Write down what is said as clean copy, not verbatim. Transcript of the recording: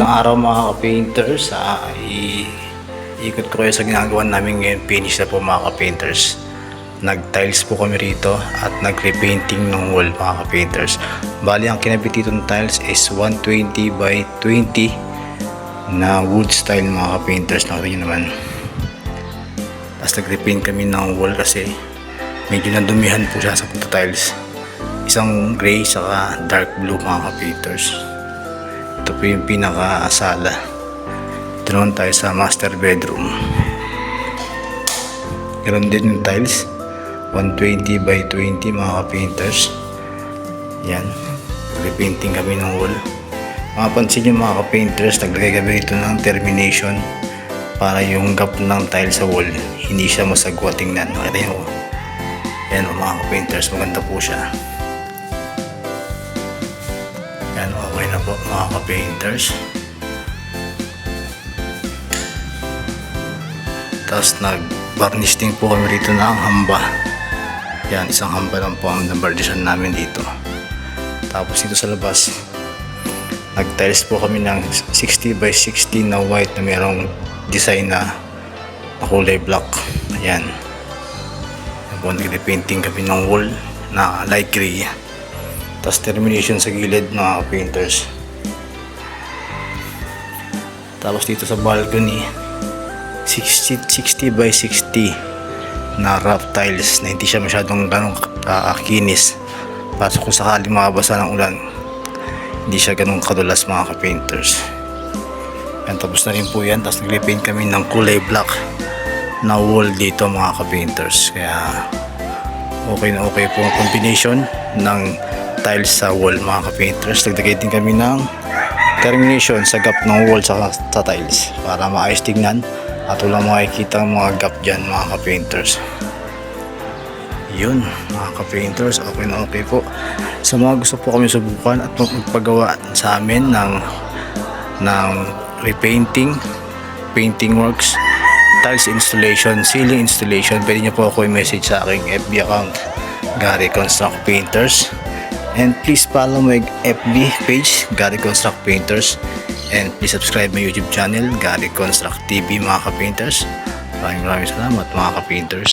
Magandang araw mga ka-painters. Ikot ko kayo sa ginagawa namin ngayon. Finish na po mga ka-painters. Nag-tiles po kami rito at nag-repainting ng wall mga ka-painters. Bali ang kinabit dito ng tiles is 120 by 20 na wood style mga ka-painters. Nakita nyo naman. Tapos nag-repaint kami ng wall kasi medyo nadumihan po siya sa tiles. Isang gray saka dark blue mga ka-painters. Ito po yung pinaka-sala. Ito naman tayo sa master bedroom. Meron din yung tiles 120 by 20 mga ka-painters. Yan, repainting kami ng wall. Mapapansin nyo mga ka-painters, naglagay kami ito ng termination para yung gap ng tile sa wall hindi siya masagwa tingnan. Makita nyo, yan mga ka-painters, maganda po siya. Yan, okay na po mga ka-painters. Tapos nag-varnish din po kami rito ng hamba. Yan, isang hamba lang po ang nabardishan namin dito. Tapos dito sa labas, nag-tiles po kami ng 60 by 60 na white na mayroong design na kulay black. Ayan. Nag-repainting kami ng wall na light gray. Tapos termination sa gilid mga painters. Tapos dito sa balcony 60 by 60 na rough tiles na hindi siya masyadong ganong kinis para kung sakaling makabasa ng ulan hindi siya ganong kadulas mga ka-painters. Yan, tapos na rin po yan. Tapos nag-repaint kami ng kulay black na wall dito mga ka-painters. Kaya okay na okay po ang combination ng tiles sa wall mga ka-painters. Nagdagay din kami ng termination sa gap ng wall sa tiles para maayos tignan at walang makikita ang mga gap dyan mga ka-painters. Yun mga ka-painters, okay na okay po. Sa mga gusto po kami subukan at magpagawa sa amin ng repainting, painting works, tiles installation, ceiling installation, pwede nyo po ako i-message sa aking FB account, Gary Construct Painters. And please follow my FB page, Gary Construct Painters. And please subscribe my YouTube channel, Gary Construct TV mga ka-painters. Maraming salamat mga ka-painters.